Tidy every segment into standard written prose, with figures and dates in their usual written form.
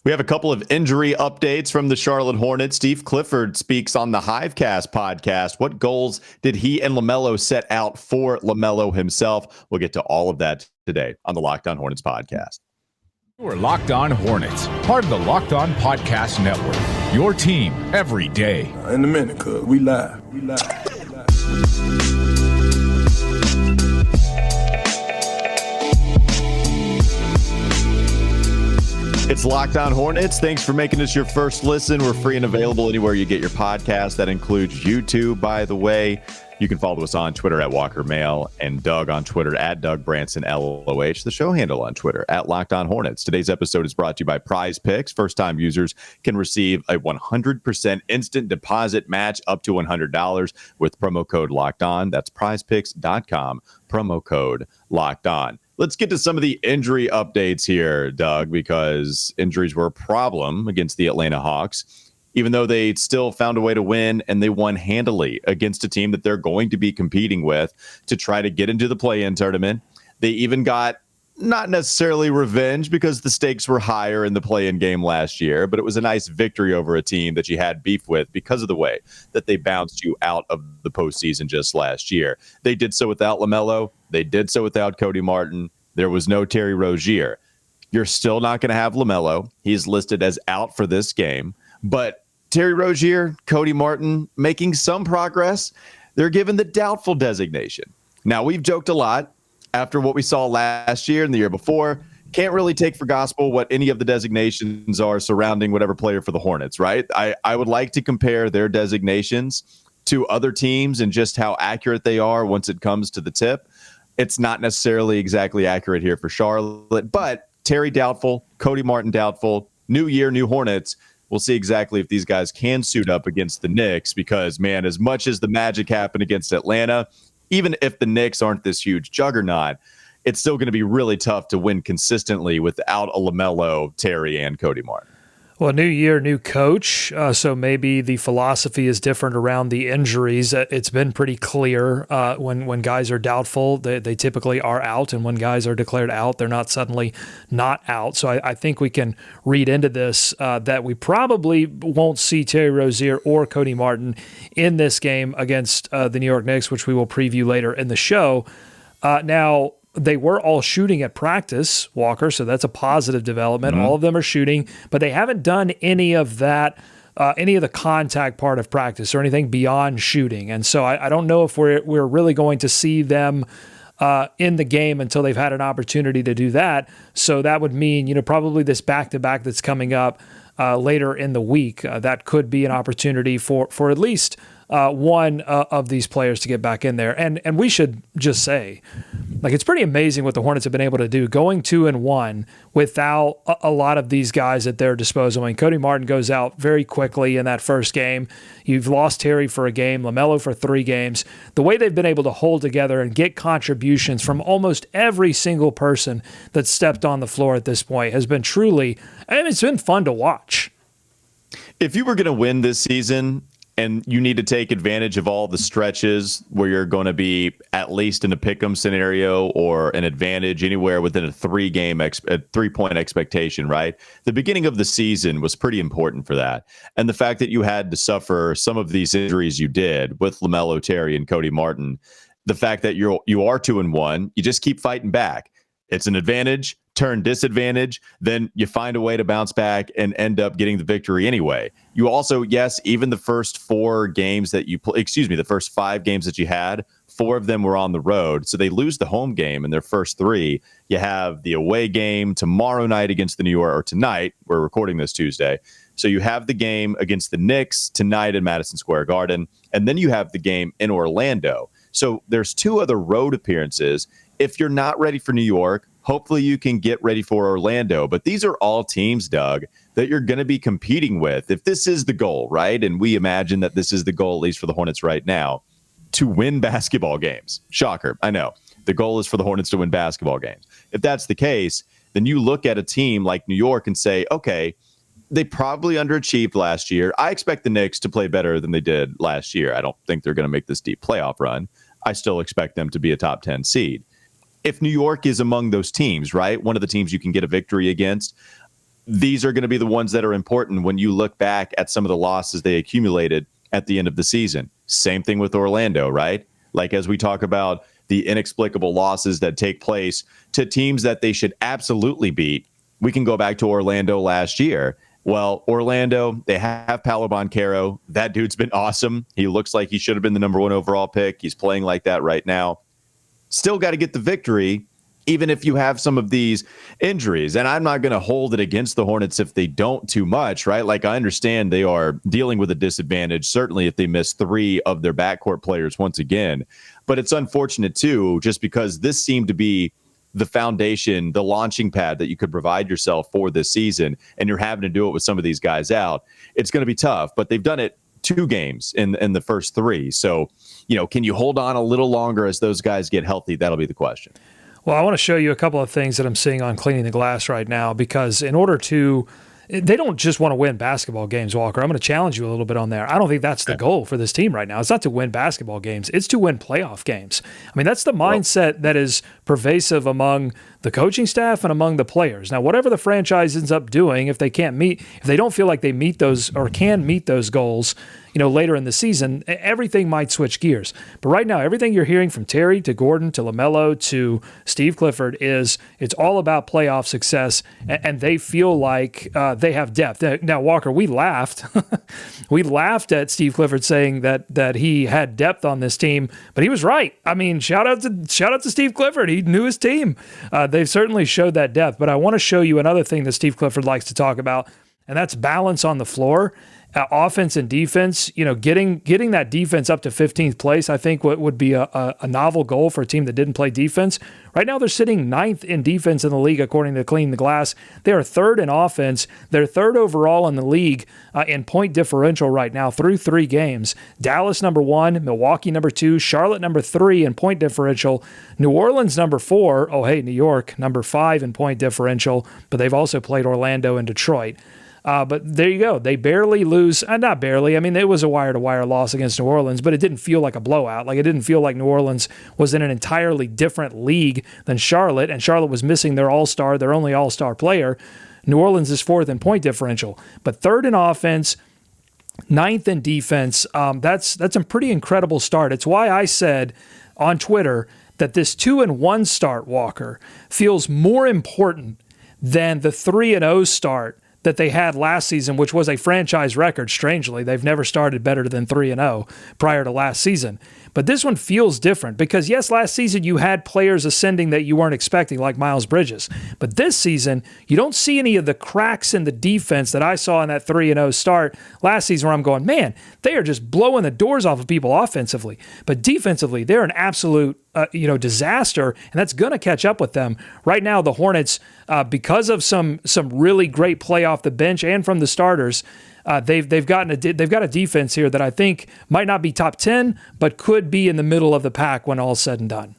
We have a couple of injury updates from the Charlotte Hornets. Steve Clifford speaks on the Hivecast podcast. What goals did he and LaMelo set out for LaMelo himself? We'll get to all of that today on the Locked On Hornets podcast. You're Locked On Hornets, part of the Locked On Podcast Network. Your team every day. In a minute, cuz we live. It's Locked On Hornets. Thanks for making us your first listen. We're free and available anywhere you get your podcast. That includes YouTube, by the way. You can follow us on Twitter at Walker Mail and Doug on Twitter at Doug Branson LOH. The show handle on Twitter at Locked On Hornets. Today's episode is brought to you by PrizePicks. First-time users can receive a 100% instant deposit match up to $100 with promo code Locked On. That's PrizePicks.com. Promo code Locked On. Let's get to some of the injury updates here, Doug, because injuries were a problem against the Atlanta Hawks, even though they still found a way to win, and they won handily against a team that they're going to be competing with to try to get into the play-in tournament. They even got not necessarily revenge because the stakes were higher in the play-in game last year, but it was a nice victory over a team that you had beef with because of the way that they bounced you out of the postseason just last year. They did so without LaMelo. They did so without Cody Martin. There was no Terry Rozier. You're still not going to have LaMelo. He's listed as out for this game. But Terry Rozier, Cody Martin, making some progress. They're given the doubtful designation. Now, we've joked a lot after what we saw last year and the year before. Can't really take for gospel what any of the designations are surrounding whatever player for the Hornets, right? I would like to compare their designations to other teams and just how accurate they are once it comes to the tip. It's not necessarily exactly accurate here for Charlotte, but Terry doubtful, Cody Martin doubtful, new year, new Hornets. We'll see exactly if these guys can suit up against the Knicks because, man, as much as the magic happened against Atlanta, even if the Knicks aren't this huge juggernaut, it's still going to be really tough to win consistently without a LaMelo, Terry, and Cody Martin. Well, new year, new coach, so maybe the philosophy is different around the injuries. It's been pretty clear when guys are doubtful, they typically are out, and when guys are declared out, they're not suddenly not out. So I think we can read into this that we probably won't see Terry Rozier or Cody Martin in this game against the New York Knicks, which we will preview later in the show. Now, they were all shooting at practice, Walker, so that's a positive development. Mm-hmm. All of them are shooting, but they haven't done any of that, any of the contact part of practice or anything beyond shooting. And so I don't know if we're really going to see them in the game until they've had an opportunity to do that. So that would mean, probably this back-to-back that's coming up later in the week. That could be an opportunity for at least one of these players to get back in there. And we should just say, it's pretty amazing what the Hornets have been able to do, going 2-1 without a lot of these guys at their disposal. I mean, Cody Martin goes out very quickly in that first game. You've lost Terry for a game, LaMelo for 3 games. The way they've been able to hold together and get contributions from almost every single person that stepped on the floor at this point has been truly, it's been fun to watch. If you were going to win this season, and you need to take advantage of all the stretches where you're going to be at least in a pick'em scenario or an advantage anywhere within a 3-point expectation, right? The beginning of the season was pretty important for that. And the fact that you had to suffer some of these injuries you did with LaMelo, Terry, and Cody Martin, the fact that you are 2-1, you just keep fighting back. It's an advantage, turn disadvantage, then you find a way to bounce back and end up getting the victory anyway. You also, yes, even the first 4 games that you the first 5 games that you had, 4 of them were on the road. So they lose the home game in their first 3. You have the away game tomorrow night against the New York, or tonight, we're recording this Tuesday. So you have the game against the Knicks tonight in Madison Square Garden, and then you have the game in Orlando. So there's 2 other road appearances. If you're not ready for New York, hopefully you can get ready for Orlando. But these are all teams, Doug, that you're going to be competing with. If this is the goal, right? And we imagine that this is the goal, at least for the Hornets right now, to win basketball games. Shocker, I know. The goal is for the Hornets to win basketball games. If that's the case, then you look at a team like New York and say, okay, they probably underachieved last year. I expect the Knicks to play better than they did last year. I don't think they're going to make this deep playoff run. I still expect them to be a top 10 seed. If New York is among those teams, right, one of the teams you can get a victory against, these are going to be the ones that are important when you look back at some of the losses they accumulated at the end of the season. Same thing with Orlando, right? Like, as we talk about the inexplicable losses that take place to teams that they should absolutely beat, we can go back to Orlando last year. Well, Orlando, they have Paolo Banchero. That dude's been awesome. He looks like he should have been the number 1 overall pick. He's playing like that right now. Still got to get the victory, even if you have some of these injuries. And I'm not going to hold it against the Hornets if they don't too much, right? Like, I understand they are dealing with a disadvantage, certainly if they miss 3 of their backcourt players once again. But it's unfortunate, too, just because this seemed to be the foundation, the launching pad that you could provide yourself for this season, and you're having to do it with some of these guys out. It's going to be tough, but they've done it 2 games in the first 3. So, can you hold on a little longer as those guys get healthy? That'll be the question. Well, I want to show you a couple of things that I'm seeing on Cleaning the Glass right now, because in order to they don't just want to win basketball games, Walker. I'm going to challenge you a little bit on there. I don't think that's the goal for this team right now. It's not to win basketball games. It's to win playoff games. I mean, that's the mindset that is pervasive among the coaching staff and among the players. Now, whatever the franchise ends up doing, if they don't feel like they meet those or can meet those goals, later in the season, everything might switch gears. But right now, everything you're hearing from Terry to Gordon to LaMelo to Steve Clifford is it's all about playoff success, and they feel like they have depth. Now, Walker, we laughed. We laughed at Steve Clifford saying that he had depth on this team, but he was right. I mean, shout out to Steve Clifford. He knew his team. They've certainly showed that depth. But I want to show you another thing that Steve Clifford likes to talk about, and that's balance on the floor. Offense and defense, getting that defense up to 15th place, I think what would be a novel goal for a team that didn't play defense. Right now, they're sitting 9th in defense in the league, according to Clean the Glass. They are 3rd in offense. They're 3rd overall in the league in point differential right now through 3 games. Dallas, number 1. Milwaukee, number 2. Charlotte, number 3 in point differential. New Orleans, number 4. Oh, hey, New York, number 5 in point differential. But they've also played Orlando and Detroit. But there you go. They barely lose. Not barely. I mean, it was a wire-to-wire loss against New Orleans, but it didn't feel like a blowout. Like, it didn't feel like New Orleans was in an entirely different league than Charlotte, and Charlotte was missing their all-star, their only all-star player. New Orleans is 4th in point differential, but 3rd in offense, 9th in defense. That's a pretty incredible start. It's why I said on Twitter that this 2-1 start, Walker, feels more important than the 3-0 start that they had last season, which was a franchise record. Strangely, they've never started better than 3-0 prior to last season. But this one feels different because, yes, last season you had players ascending that you weren't expecting, like Miles Bridges. But this season, you don't see any of the cracks in the defense that I saw in that 3-0 start last season, where I'm going, man, they are just blowing the doors off of people offensively. But defensively, they're an absolute disaster, and that's going to catch up with them. Right now, the Hornets, because of some really great play off the bench and from the starters, they've got a defense here that I think might not be top 10, but could be in the middle of the pack when all's said and done.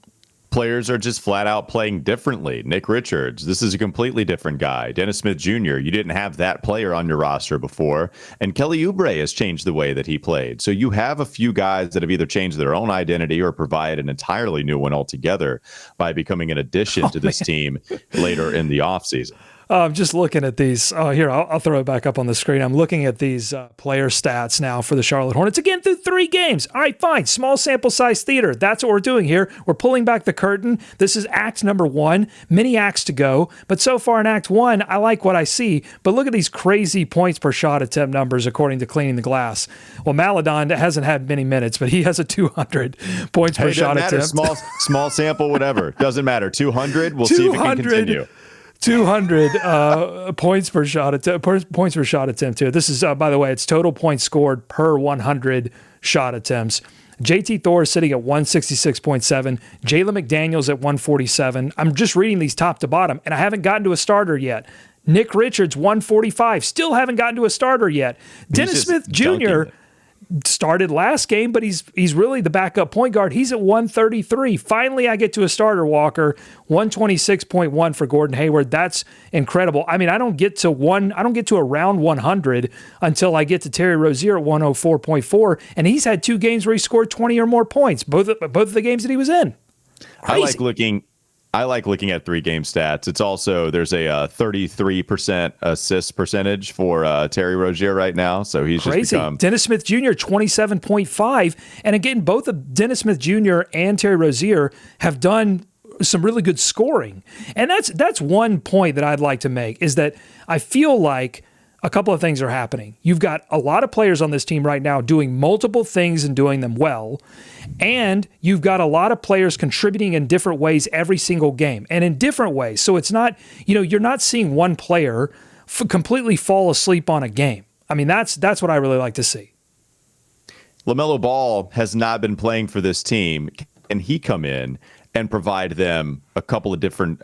Players are just flat out playing differently. Nick Richards, this is a completely different guy. Dennis Smith Jr., you didn't have that player on your roster before. And Kelly Oubre has changed the way that he played. So you have a few guys that have either changed their own identity or provide an entirely new one altogether by becoming an addition to this team later in the offseason. I'm just looking at these. Here, I'll throw it back up on the screen. I'm looking at these player stats now for the Charlotte Hornets. Again, through 3 games. All right, fine. Small sample size theater. That's what we're doing here. We're pulling back the curtain. This is act number 1. Many acts to go. But so far in act 1, I like what I see. But look at these crazy points per shot attempt numbers according to Cleaning the Glass. Well, Maladon hasn't had many minutes, but he has a 200 points per shot attempt. Small sample, whatever. Doesn't matter. 200. We'll see if it can continue. 200 points per shot attempt here. This is, by the way, it's total points scored per 100 shot attempts. JT Thor is sitting at 166.7. Jalen McDaniels at 147. I'm just reading these top to bottom, and I haven't gotten to a starter yet. Nick Richards, 145. Still haven't gotten to a starter yet. Dennis Smith Jr. started last game, but he's really the backup point guard. He's at 133. Finally, I get to a starter, Walker. 126.1 for Gordon Hayward. That's incredible. I mean, I don't get to around 100 until I get to Terry Rozier at 104.4, and he's had 2 games where he scored 20 or more points, both of the games that he was in. Crazy. I like looking at 3-game stats. It's also, there's a 33% assist percentage for Terry Rozier right now. So he's crazy. Just become... Dennis Smith Jr., 27.5. And again, both of Dennis Smith Jr. and Terry Rozier have done some really good scoring. And that's one point that I'd like to make, is that I feel like a couple of things are happening. You've got a lot of players on this team right now doing multiple things and doing them well. And you've got a lot of players contributing in different ways every single game and in different ways. So it's not, you're not seeing one player completely fall asleep on a game. I mean, that's what I really like to see. LaMelo Ball has not been playing for this team. Can he come in and provide them a couple of different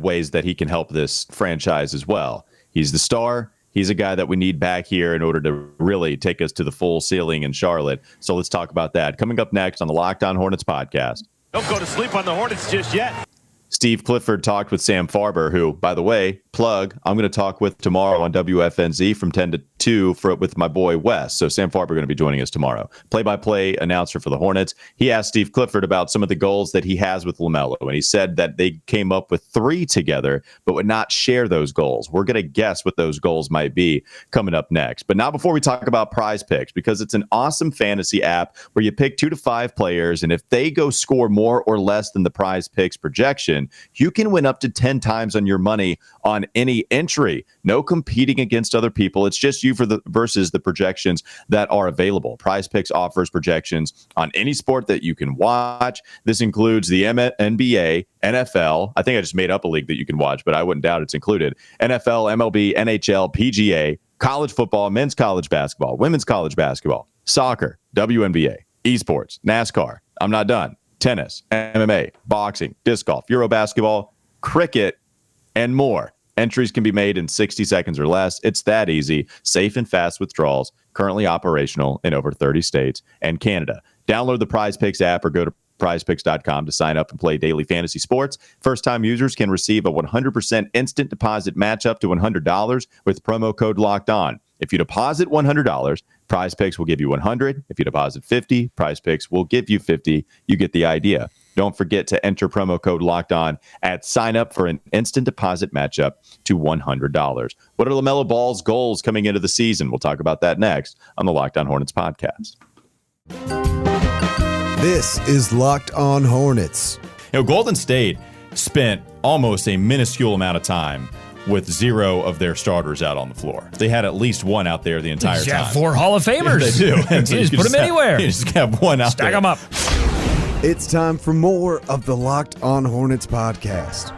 ways that he can help this franchise as well? He's the star. He's a guy that we need back here in order to really take us to the full ceiling in Charlotte. So let's talk about that. Coming up next on the Locked On Hornets podcast. Don't go to sleep on the Hornets just yet. Steve Clifford talked with Sam Farber, who, by the way, plug, I'm going to talk with tomorrow on WFNZ from 10 to 2 with my boy Wes. So Sam Farber going to be joining us tomorrow. Play-by-play announcer for the Hornets. He asked Steve Clifford about some of the goals that he has with LaMelo, and he said that they came up with 3 together, but would not share those goals. We're going to guess what those goals might be coming up next. But not before we talk about PrizePicks, because it's an awesome fantasy app where you pick 2 to 5 players, and if they go score more or less than the PrizePicks projection, you can win up to 10 times on your money on any entry. No competing against other people. It's just you versus the projections that are available. PrizePicks offers projections on any sport that you can watch. This includes the NBA, NFL. I think I just made up a league that you can watch, but I wouldn't doubt it's included. NFL, MLB, NHL, PGA, college football, men's college basketball, women's college basketball, soccer, WNBA, esports, NASCAR. I'm not done. Tennis, MMA, boxing, disc golf, Euro basketball, cricket, and more. Entries can be made in 60 seconds or less. It's that easy. Safe and fast withdrawals. Currently operational in over 30 states and Canada. Download the PrizePicks app or go to prizepicks.com to sign up and play daily fantasy sports. First-time users can receive a 100% instant deposit match up to $100 with promo code Locked On. If you deposit $100, PrizePicks will give you $100. If you deposit $50, PrizePicks will give you $50. You get the idea. Don't forget to enter promo code Locked On at sign up for an instant deposit matchup to $100. What are LaMelo Ball's goals coming into the season? We'll talk about that next on the Locked On Hornets podcast. This is Locked On Hornets. Golden State spent almost a minuscule amount of time with 0 of their starters out on the floor. They had at least one out there the entire time. Have 4 Hall of Famers. Yeah, they do. And so you just put them anywhere. You just have one out Stack there. them up. It's time for more of the Locked On Hornets podcast.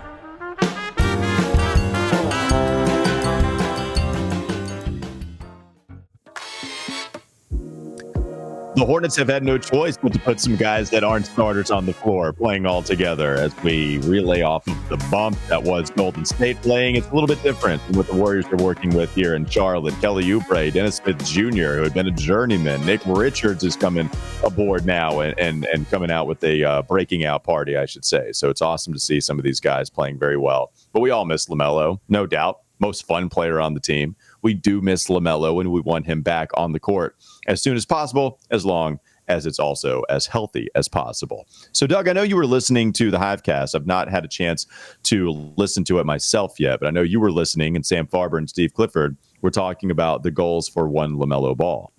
The Hornets have had no choice but to put some guys that aren't starters on the floor playing all together as we relay off of the bump that was Golden State playing. It's a little bit different than what the Warriors are working with here in Charlotte. Kelly Oubre, Dennis Smith Jr., who had been a journeyman. Nick Richards is coming aboard now and coming out with a breaking out party, I should say. So it's awesome to see some of these guys playing very well. But we all miss LaMelo, no doubt. Most fun player on the team. We do miss LaMelo, and we want him back on the court as soon as possible, as long as it's also as healthy as possible. So, Doug, I know you were listening to the Hivecast. I've not had a chance to listen to it myself yet, but I know you were listening, and Sam Farber and Steve Clifford were talking about the goals for one LaMelo Ball.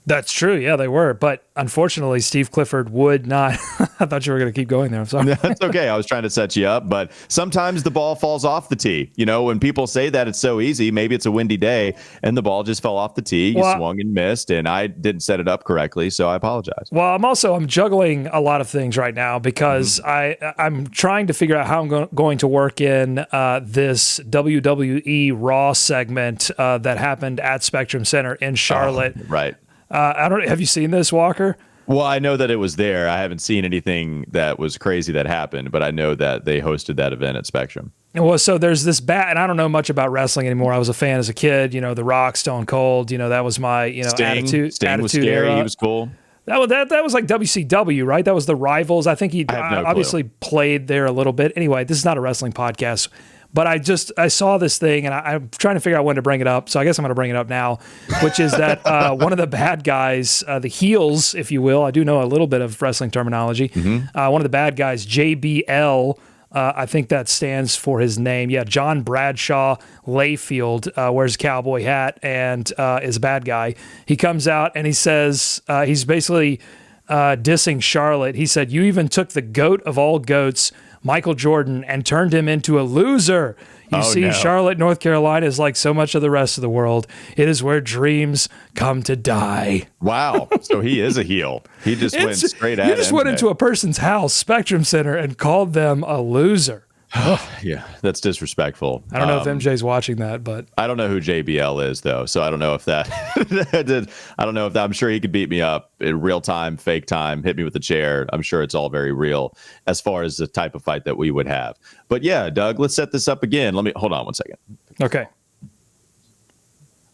That's true. Yeah, they were. But unfortunately, Steve Clifford would not. I thought you were going to keep going there. I'm sorry. That's okay. I was trying to set you up, but sometimes the ball falls off the tee. You know, when people say that it's so easy, maybe it's a windy day and the ball just fell off the tee. You swung and missed, and I didn't set it up correctly, so I apologize. Well, I'm juggling a lot of things right now because I'm trying to figure out how I'm going to work in this WWE Raw segment that happened at Spectrum Center in Charlotte. Oh, right. Have you seen this, Walker? Well, I know that it was there. I haven't seen anything that was crazy that happened, but I know that they hosted that event at Spectrum. Well, so there's this and I don't know much about wrestling anymore. I was a fan as a kid, The Rock, Stone Cold, that was my, attitude. Sting was scary. Era. He was cool. That was like WCW, right? That was the Rivals. I think he obviously played there a little bit. Anyway, this is not a wrestling podcast. But I saw this thing, and I'm trying to figure out when to bring it up. So I guess I'm going to bring it up now, which is that one of the bad guys, the heels, if you will, I do know a little bit of wrestling terminology. One of the bad guys, JBL, I think that stands for his name. Yeah, John Bradshaw Layfield wears a cowboy hat and is a bad guy. He comes out and he says, he's basically dissing Charlotte. He said, "You even took the GOAT of all GOATs, Michael Jordan, and turned him into a loser. No. Charlotte, North Carolina is like so much of the rest of the world. It is where dreams come to die." Wow. So he is a heel. He just went straight at it. You just went into a person's house, Spectrum Center, and called them a loser. Yeah, that's disrespectful. I don't know if MJ's watching that, but I don't know who JBL is though, so I don't know if that. I don't know if that. I'm sure he could beat me up in real time, fake time, hit me with a chair. I'm sure it's all very real as far as the type of fight that we would have. But yeah, Doug, let's set this up again. Let me hold on one second. Okay.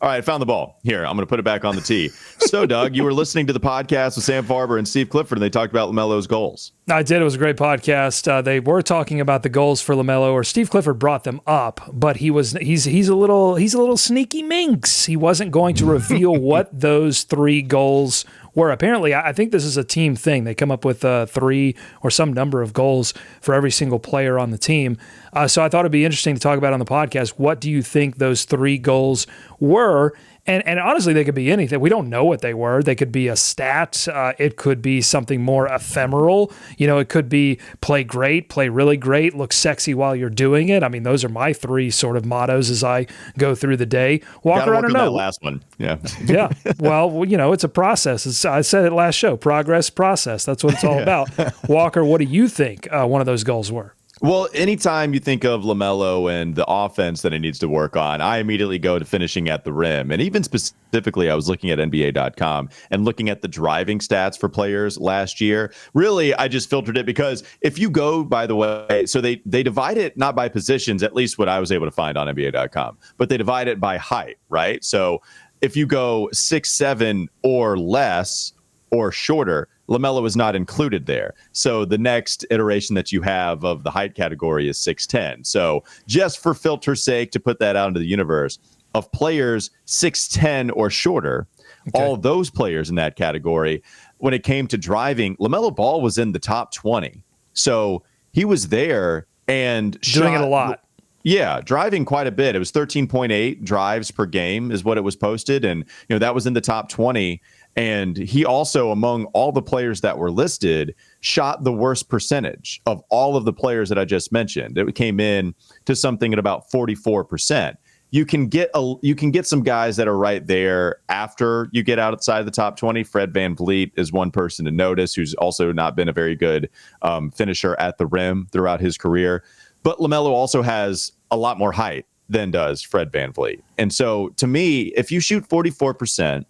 All right, I found the ball. Here, I'm going to put it back on the tee. So, Doug, you were listening to the podcast with Sam Farber and Steve Clifford, and they talked about LaMelo's goals. I did. It was a great podcast. They were talking about the goals for LaMelo, or Steve Clifford brought them up, but he's a little sneaky minx. He wasn't going to reveal what those 3 goals were. Apparently, I think this is a team thing. They come up with 3 or some number of goals for every single player on the team. So I thought it'd be interesting to talk about on the podcast. What do you think those 3 goals were? And honestly, they could be anything. We don't know what they were. They could be a stat. It could be something more ephemeral. It could be play great, play really great, look sexy while you're doing it. I mean, those are my 3 sort of mottos as I go through the day. Walker, I don't know. That last one. Yeah. Yeah. Well, it's a process. I said it last show. Progress, process. That's what it's all about. Walker, what do you think one of those goals were? Well, anytime you think of LaMelo and the offense that he needs to work on, I immediately go to finishing at the rim. And even specifically, I was looking at NBA.com and looking at the driving stats for players last year. Really, I just filtered it because if you go, by the way, so they divide it not by positions, at least what I was able to find on NBA.com, but they divide it by height, right? So if you go 6'7" or less or shorter, LaMelo is not included there. So the next iteration that you have of the height category is 6'10". So just for filter's sake, to put that out into the universe, of players 6'10" or shorter, all those players in that category, when it came to driving, LaMelo Ball was in the top 20. So he was there and doing it a lot. Yeah, driving quite a bit. It was 13.8 drives per game is what it was posted. And, that was in the top 20. And he also, among all the players that were listed, shot the worst percentage of all of the players that I just mentioned. It came in to something at about 44%. You can get some guys that are right there after you get outside the top 20. Fred VanVleet is one person to notice, who's also not been a very good finisher at the rim throughout his career. But LaMelo also has a lot more height than does Fred VanVleet. And so, to me, if you shoot 44%,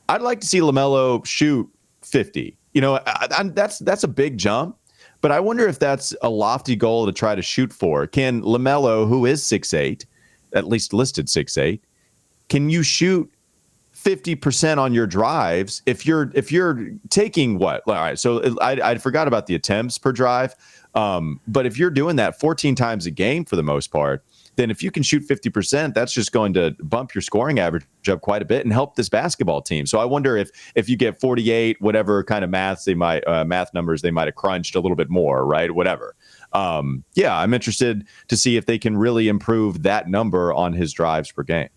I'd like to see LaMelo shoot 50. That's a big jump, but I wonder if that's a lofty goal to try to shoot for. Can LaMelo, who is 6'8", at least listed 6'8", can you shoot 50% on your drives if you're taking what? All right, so I forgot about the attempts per drive, but if you're doing that 14 times a game for the most part, then if you can shoot 50%, that's just going to bump your scoring average up quite a bit and help this basketball team. So I wonder if you get 48, whatever kind of math numbers they might have crunched a little bit more, right? Whatever. I'm interested to see if they can really improve that number on his drives per game.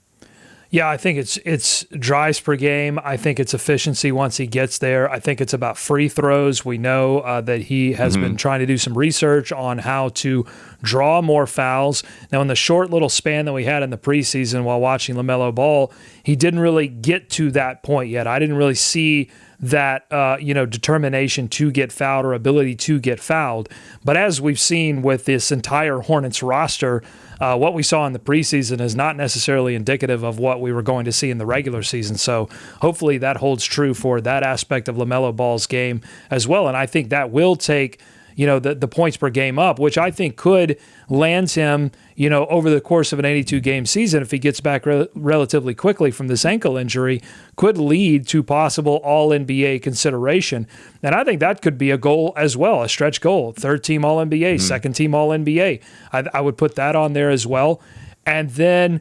Yeah, I think it's drives per game. I think it's efficiency once he gets there. I think it's about free throws. We know that he has been trying to do some research on how to draw more fouls. Now, in the short little span that we had in the preseason while watching LaMelo Ball, he didn't really get to that point yet. I didn't really see that determination to get fouled or ability to get fouled. But as we've seen with this entire Hornets roster, what we saw in the preseason is not necessarily indicative of what we were going to see in the regular season. So hopefully that holds true for that aspect of LaMelo Ball's game as well. And I think that will take the points per game up, which I think could land him, over the course of an 82-game season, if he gets back relatively quickly from this ankle injury, could lead to possible All-NBA consideration. And I think that could be a goal as well, a stretch goal. Third-team All-NBA, second-team All-NBA. I would put that on there as well. And then,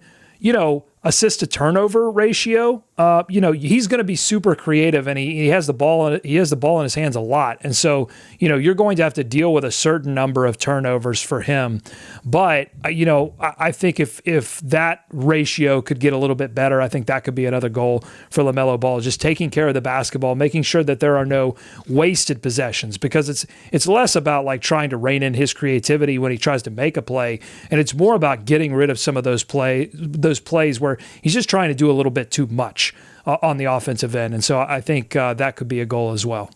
assist to turnover ratio, he's going to be super creative, and he has the ball in his hands a lot. And so, you're going to have to deal with a certain number of turnovers for him. But, I think if that ratio could get a little bit better, I think that could be another goal for LaMelo Ball, just taking care of the basketball, making sure that there are no wasted possessions, because it's less about like trying to rein in his creativity when he tries to make a play, and it's more about getting rid of some of those plays where he's just trying to do a little bit too much on the offensive end. And so I think that could be a goal as well.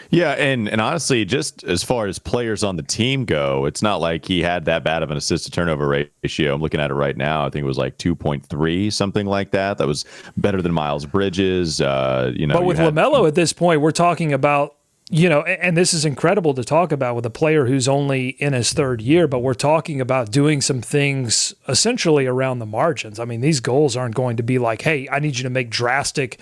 Yeah, and honestly, just as far as players on the team go, it's not like he had that bad of an assist to turnover ratio. I'm looking at it right now. I think it was like 2.3, something like that. That was better than Miles Bridges. But with LaMelo at this point, we're talking about, and this is incredible to talk about with a player who's only in his third year, but we're talking about doing some things essentially around the margins. I mean, these goals aren't going to be like, hey, I need you to make drastic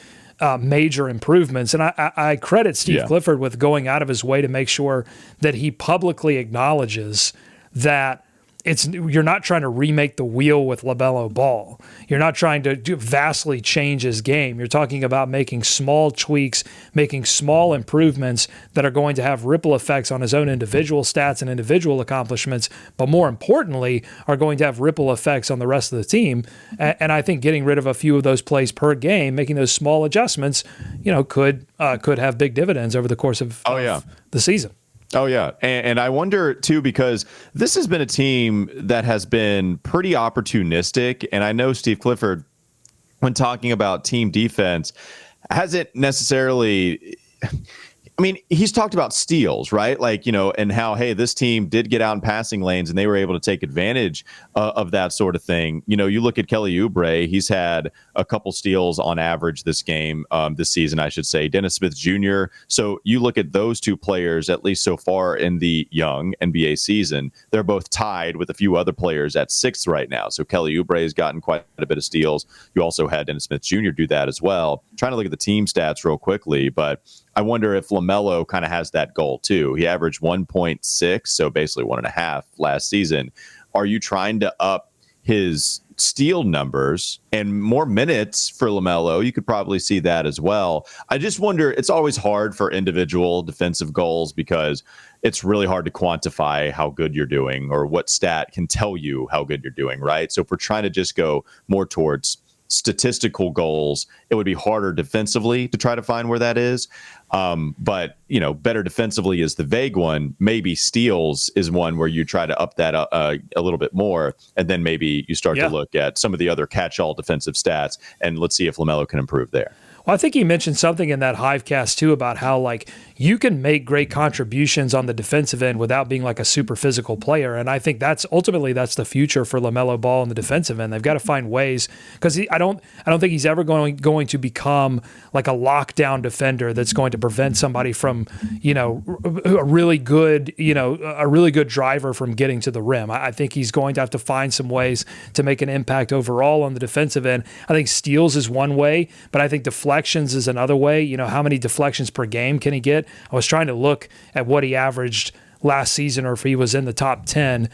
major improvements. And I credit Steve Clifford with going out of his way to make sure that he publicly acknowledges that you're not trying to remake the wheel with LaMelo Ball. You're not trying to vastly change his game. You're talking about making small tweaks, making small improvements that are going to have ripple effects on his own individual stats and individual accomplishments, but more importantly, are going to have ripple effects on the rest of the team. And I think getting rid of a few of those plays per game, making those small adjustments, could have big dividends over the course of the season. Oh, yeah. And I wonder, too, because this has been a team that has been pretty opportunistic. And I know Steve Clifford, when talking about team defense, hasn't necessarily... I mean, he's talked about steals, right? Like, and how, hey, this team did get out in passing lanes and they were able to take advantage of that sort of thing. You look at Kelly Oubre, he's had a couple steals on average this season, I should say. Dennis Smith Jr. So you look at those two players, at least so far in the young NBA season, they're both tied with a few other players at sixth right now. So Kelly Oubre has gotten quite a bit of steals. You also had Dennis Smith Jr. do that as well. I'm trying to look at the team stats real quickly, but I wonder if LaMelo kind of has that goal too. He averaged 1.6, so basically 1.5 last season. Are you trying to up his steal numbers and more minutes for LaMelo? You could probably see that as well. I just wonder, it's always hard for individual defensive goals because it's really hard to quantify how good you're doing or what stat can tell you how good you're doing, right? So if we're trying to just go more towards statistical goals, it would be harder defensively to try to find where that is. But, better defensively is the vague one. Maybe steals is one where you try to up that a little bit more. And then maybe you start to look at some of the other catch-all defensive stats, and let's see if LaMelo can improve there. Well, I think he mentioned something in that Hivecast too about how like you can make great contributions on the defensive end without being like a super physical player. And I think that's the future for LaMelo Ball on the defensive end. They've got to find ways, because I don't think he's ever going to become like a lockdown defender that's going to prevent somebody from, a really good driver from getting to the rim. I think he's going to have to find some ways to make an impact overall on the defensive end. I think steals is one way, but I think deflections is another way. How many deflections per game can he get? I was trying to look at what he averaged last season, or if he was in the top 10.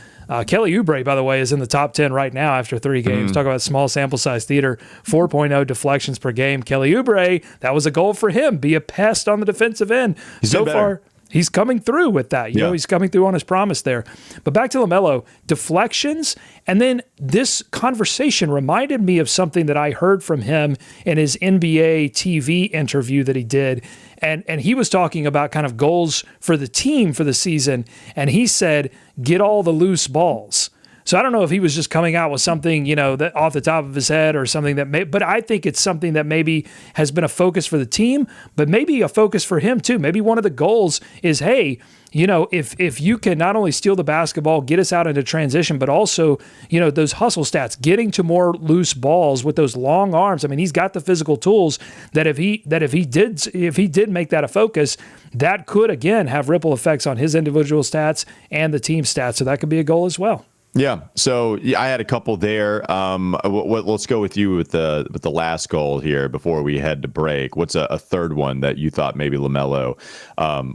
Kelly Oubre, by the way, is in the top 10 right now after 3 games. Talk about small sample size theater, 4.0 deflections per game. Kelly Oubre, that was a goal for him. Be a pest on the defensive end. So far, he's coming through with that. He's coming through on his promise there. But back to LaMelo, deflections, and then this conversation reminded me of something that I heard from him in his NBA TV interview that he did. And he was talking about kind of goals for the team for the season. And he said, get all the loose balls. So I don't know if he was just coming out with something, that off the top of his head or something but I think it's something that maybe has been a focus for the team, but maybe a focus for him too. Maybe one of the goals is, hey, if you can not only steal the basketball, get us out into transition, but also, those hustle stats, getting to more loose balls with those long arms. I mean, he's got the physical tools that if he did make that a focus, that could again have ripple effects on his individual stats and the team stats. So that could be a goal as well. Yeah. So I had a couple there. Let's go with you with the last goal here before we head to break. What's a third one that you thought maybe LaMelo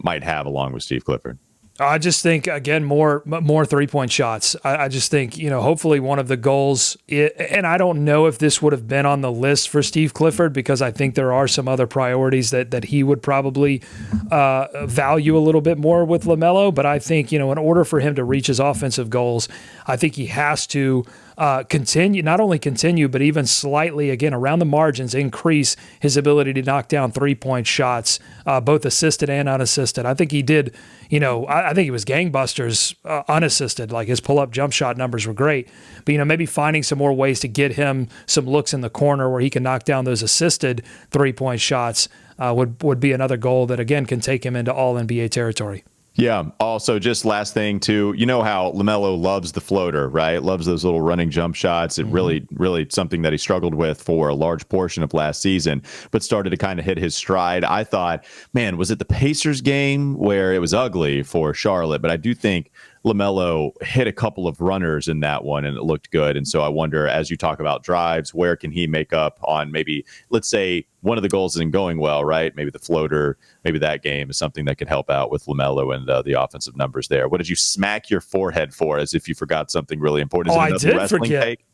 might have along with Steve Clifford? I just think, again, more 3-point shots. I just think, hopefully one of the goals, and I don't know if this would have been on the list for Steve Clifford because I think there are some other priorities that he would probably value a little bit more with LaMelo. But I think, in order for him to reach his offensive goals, I think he has to not only continue, but even slightly, again, around the margins, increase his ability to knock down 3-point shots, both assisted and unassisted. I think he did, I think he was gangbusters unassisted. Like his pull-up jump shot numbers were great. But, maybe finding some more ways to get him some looks in the corner where he can knock down those assisted 3-point shots would be another goal that, again, can take him into all NBA territory. Yeah. Also, just last thing too, how LaMelo loves the floater, right? Loves those little running jump shots. It really something that he struggled with for a large portion of last season, but started to kind of hit his stride. I thought, man, was it the Pacers game where it was ugly for Charlotte? But I do think LaMelo hit a couple of runners in that one and it looked good. And so I wonder, as you talk about drives, where can he make up on maybe, let's say one of the goals isn't going well, right? Maybe the floater, maybe that game is something that could help out with LaMelo and the offensive numbers there. What did you smack your forehead for as if you forgot something really important? I did forget. Take?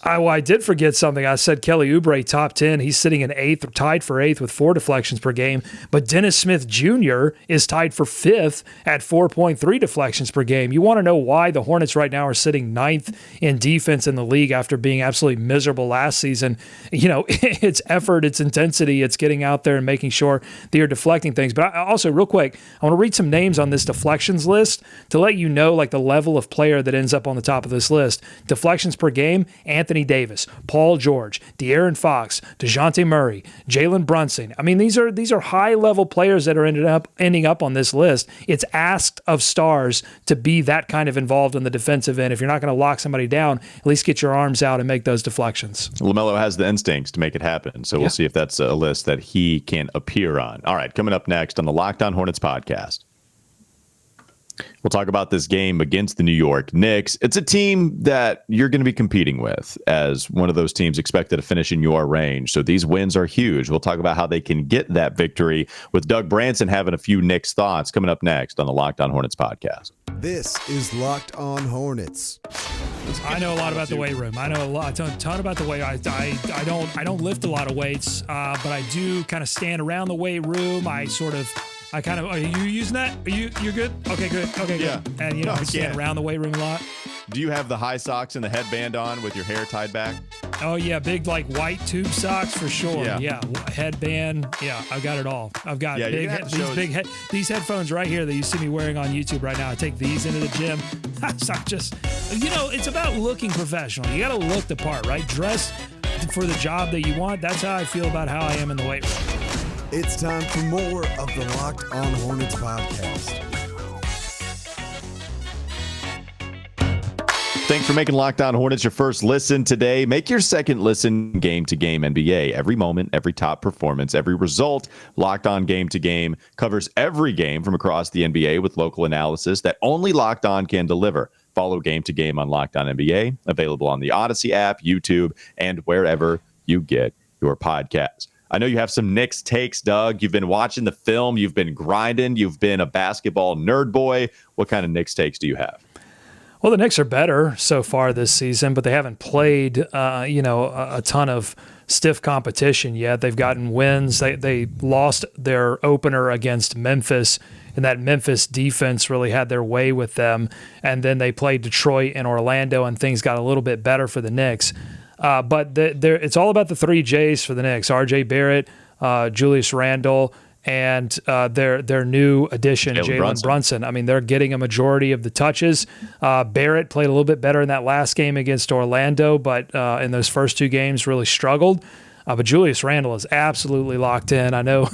I did forget something. I said Kelly Oubre top 10. He's sitting in 8th, tied for 8th with 4 deflections per game. But Dennis Smith Jr. is tied for 5th at 4.3 deflections per game. You want to know why the Hornets right now are sitting 9th in defense in the league after being absolutely miserable last season? It's effort, it's intensity, it's getting out there and making sure that you're deflecting things. But also, real quick, I want to read some names on this deflections list to let you know like the level of player that ends up on the top of this list. Deflections per game, Anthony Davis, Paul George, De'Aaron Fox, DeJounte Murray, Jalen Brunson. I mean, these are high-level players that are ending up on this list. It's asked of stars to be that kind of involved in the defensive end. If you're not going to lock somebody down, at least get your arms out and make those deflections. LaMelo has the instincts to make it happen, so we'll see if that's a list that he can appear on. All right, coming up next on the Locked On Hornets podcast, we'll talk about this game against the New York Knicks. It's a team that you're going to be competing with as one of those teams expected to finish in your range. So these wins are huge. We'll talk about how they can get that victory with Doug Branson having a few Knicks thoughts coming up next on the Locked On Hornets podcast. This is Locked On Hornets. I know a lot about the weight room. I know a ton about the weight. I don't lift a lot of weights, but I do kind of stand around the weight room. Are you using that? You're good? Okay, good. Okay, yeah. Good. And I stand around the weight room a lot. Do you have the high socks and the headband on with your hair tied back? Oh yeah, big like white tube socks for sure. Yeah. Headband. Yeah, I've got it all. I've got these headphones right here that you see me wearing on YouTube right now. I take these into the gym. So I'm just, it's about looking professional. You got to look the part, right? Dress for the job that you want. That's how I feel about how I am in the weight room. It's time for more of the Locked On Hornets podcast. Thanks for making Locked On Hornets your first listen today. Make your second listen Game to Game NBA. Every moment, every top performance, every result. Locked On Game to Game covers every game from across the NBA with local analysis that only Locked On can deliver. Follow Game to Game on Locked On NBA, available on the Odyssey app, YouTube, and wherever you get your podcasts. I know you have some Knicks takes, Doug. You've been watching the film. You've been grinding. You've been a basketball nerd boy. What kind of Knicks takes do you have? Well, the Knicks are better so far this season, but they haven't played, a ton of stiff competition yet. They've gotten wins. They lost their opener against Memphis, and that Memphis defense really had their way with them. And then they played Detroit and Orlando, and things got a little bit better for the Knicks. But it's all about the 3 J's for the Knicks: R.J. Barrett, Julius Randle, and their new addition, Jalen Brunson. I mean, they're getting a majority of the touches. Barrett played a little bit better in that last game against Orlando, but in those first 2 games really struggled. But Julius Randle is absolutely locked in. I know.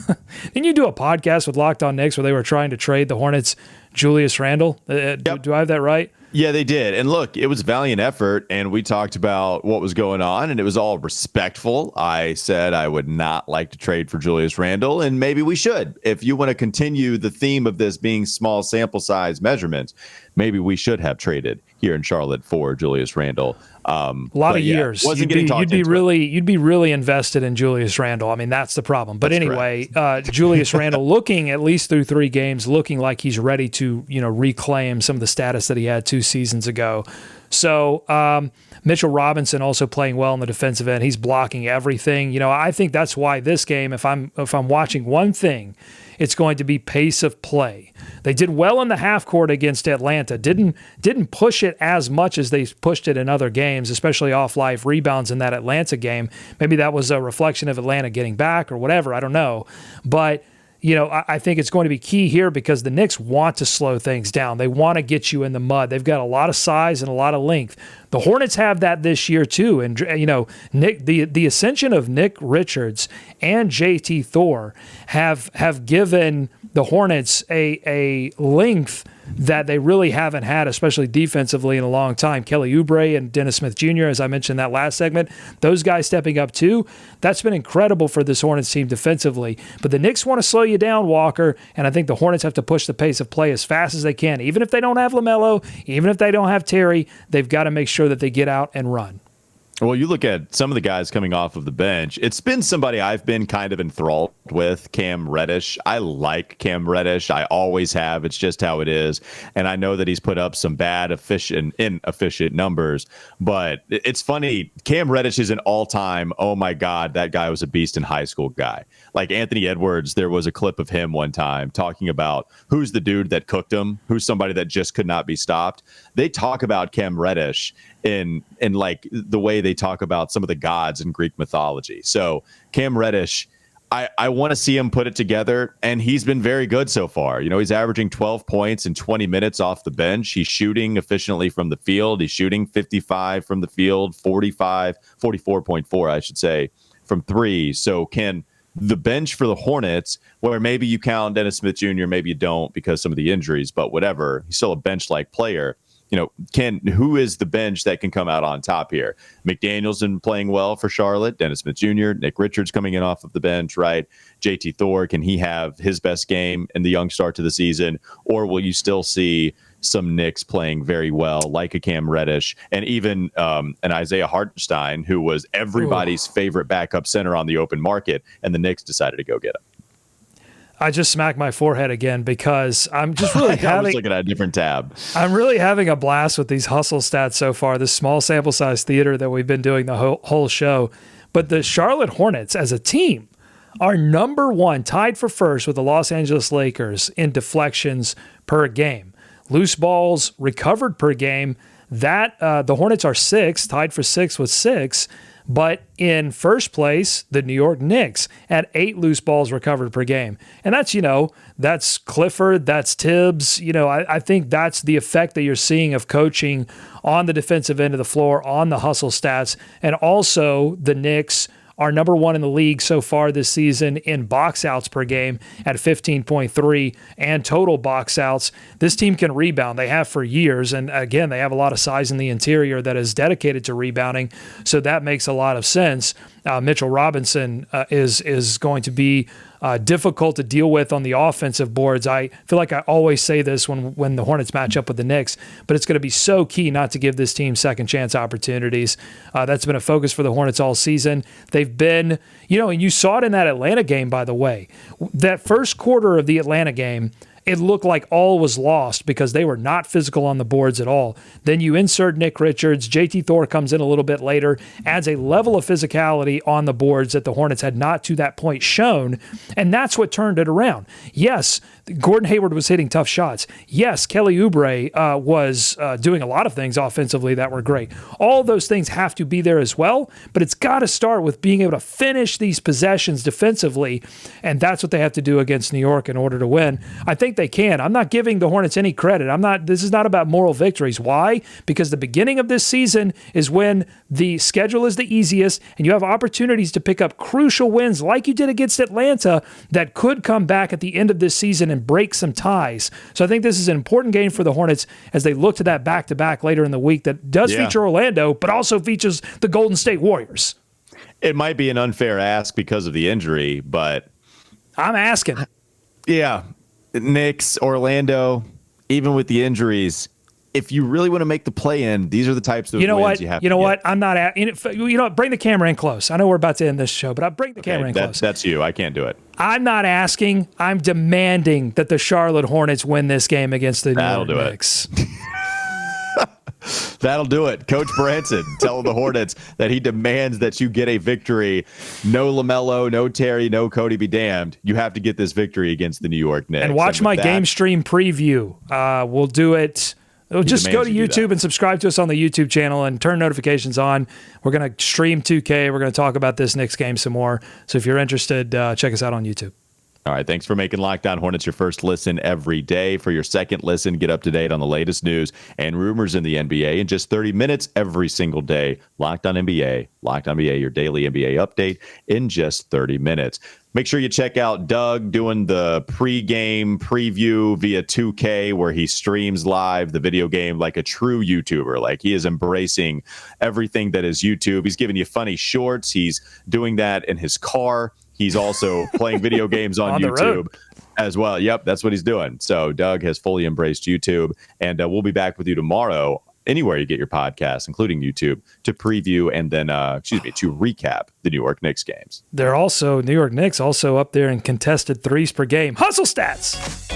Didn't you do a podcast with Locked On Knicks where they were trying to trade the Hornets Julius Randle? Yep. Do I have that right? Yeah, they did. And look, it was a valiant effort, and we talked about what was going on, and it was all respectful. I said I would not like to trade for Julius Randle, and maybe we should. If you want to continue the theme of this being small sample size measurements, maybe we should have traded here in Charlotte for Julius Randle. A lot of years. You'd be really invested in Julius Randle. I mean, that's the problem. But anyway, Julius Randle looking, at least through 3 games, looking like he's ready to, reclaim some of the status that he had 2 seasons ago. So Mitchell Robinson also playing well on the defensive end. He's blocking everything. I think that's why this game, if I'm watching one thing, it's going to be pace of play. They did well in the half court against Atlanta. Didn't push it as much as they pushed it in other games, especially off live rebounds in that Atlanta game. Maybe that was a reflection of Atlanta getting back or whatever. I don't know. But I think it's going to be key here because the Knicks want to slow things down. They want to get you in the mud. They've got a lot of size and a lot of length. The Hornets have that this year too. And Nick, the ascension of Nick Richards and JT Thor have given the Hornets a length that they really haven't had, especially defensively, in a long time. Kelly Oubre and Dennis Smith Jr., as I mentioned in that last segment, those guys stepping up too, that's been incredible for this Hornets team defensively. But the Knicks want to slow you down, Walker, and I think the Hornets have to push the pace of play as fast as they can. Even if they don't have LaMelo, even if they don't have Terry, they've got to make sure that they get out and run. Well, you look at some of the guys coming off of the bench. It's been somebody I've been kind of enthralled with, Cam Reddish. I like Cam Reddish. I always have. It's just how it is. And I know that he's put up some bad, inefficient numbers. But it's funny. Cam Reddish is an all-time, oh, my God, that guy was a beast in high school guy. Like Anthony Edwards, there was a clip of him one time talking about who's the dude that cooked him, who's somebody that just could not be stopped. They talk about Cam Reddish in like the way they talk about some of the gods in Greek mythology. So Cam Reddish, I want to see him put it together, and he's been very good so far. He's averaging 12 points in 20 minutes off the bench. He's shooting efficiently from the field. He's shooting 55 from the field, 44.4, I should say, from 3. So can the bench for the Hornets, where maybe you count Dennis Smith Jr., maybe you don't because some of the injuries, but whatever, he's still a bench-like player. Who is the bench that can come out on top here? McDaniel's been playing well for Charlotte. Dennis Smith Jr., Nick Richards coming in off of the bench, right? JT Thor, can he have his best game in the young start to the season? Or will you still see some Knicks playing very well, like a Cam Reddish and even an Isaiah Hartenstein, who was everybody's favorite backup center on the open market, and the Knicks decided to go get him? I just smacked my forehead again because I'm just really I was looking at a different tab. I'm really having a blast with these hustle stats so far, this small sample size theater that we've been doing the whole show. But the Charlotte Hornets as a team are number 1, tied for first with the Los Angeles Lakers in deflections per game. Loose balls recovered per game, that the Hornets are 6th, tied for 6th with 6. But in first place, the New York Knicks at 8 loose balls recovered per game. And that's, that's Clifford, that's Tibbs. I think that's the effect that you're seeing of coaching on the defensive end of the floor, on the hustle stats. And also the Knicks are number 1 in the league so far this season in box outs per game at 15.3 and total box outs. This team can rebound. They have for years. And again, they have a lot of size in the interior that is dedicated to rebounding. So that makes a lot of sense. Mitchell Robinson is going to be difficult to deal with on the offensive boards. I feel like I always say this when the Hornets match up with the Knicks, but it's going to be so key not to give this team second chance opportunities. That's been a focus for the Hornets all season. They've been, and you saw it in that Atlanta game, by the way. That first quarter of the Atlanta game, it looked like all was lost because they were not physical on the boards at all. Then you insert Nick Richards. JT Thor comes in a little bit later, adds a level of physicality on the boards that the Hornets had not to that point shown, and that's what turned it around. Yes, Gordon Hayward was hitting tough shots. Yes, Kelly Oubre was doing a lot of things offensively that were great. All those things have to be there as well, but it's got to start with being able to finish these possessions defensively, and that's what they have to do against New York in order to win. I think they can. I'm not giving the Hornets any credit. This is not about moral victories. Why? Because the beginning of this season is when the schedule is the easiest, and you have opportunities to pick up crucial wins like you did against Atlanta that could come back at the end of this season and break some ties. So I think this is an important game for the Hornets as they look to that back-to-back later in the week that does feature Orlando, but also features the Golden State Warriors. It might be an unfair ask because of the injury, but I'm asking. Yeah, Knicks, Orlando, even with the injuries, if you really want to make the play-in, these are the types of wins you have to get. I'm not at. Bring the camera in close. I know we're about to end this show, but I'll bring the camera in close. That's you. I can't do it. I'm not asking. I'm demanding that the Charlotte Hornets win this game against the New York Knicks. That'll do it. Coach Branson telling the Hornets that he demands that you get a victory. No LaMelo, no Terry, no Cody be damned. You have to get this victory against the New York Knicks. And watch my game stream preview. We'll do it. Just go to YouTube and subscribe to us on the YouTube channel and turn notifications on. We're going to stream 2K. We're going to talk about this Knicks game some more. So if you're interested, check us out on YouTube. All right, thanks for making Locked On Hornets your first listen every day. For your second listen, get up to date on the latest news and rumors in the NBA in just 30 minutes every single day. Locked On NBA, Locked On NBA, your daily NBA update in just 30 minutes. Make sure you check out Doug doing the pregame preview via 2K, where he streams live the video game like a true YouTuber. Like, he is embracing everything that is YouTube. He's giving you funny shorts. He's doing that in his car. He's also playing video games on YouTube as well. Yep, that's what he's doing. So Doug has fully embraced YouTube, and we'll be back with you tomorrow, anywhere you get your podcasts, including YouTube, to preview and then, to recap the New York Knicks games. New York Knicks also up there in contested threes per game. Hustle stats!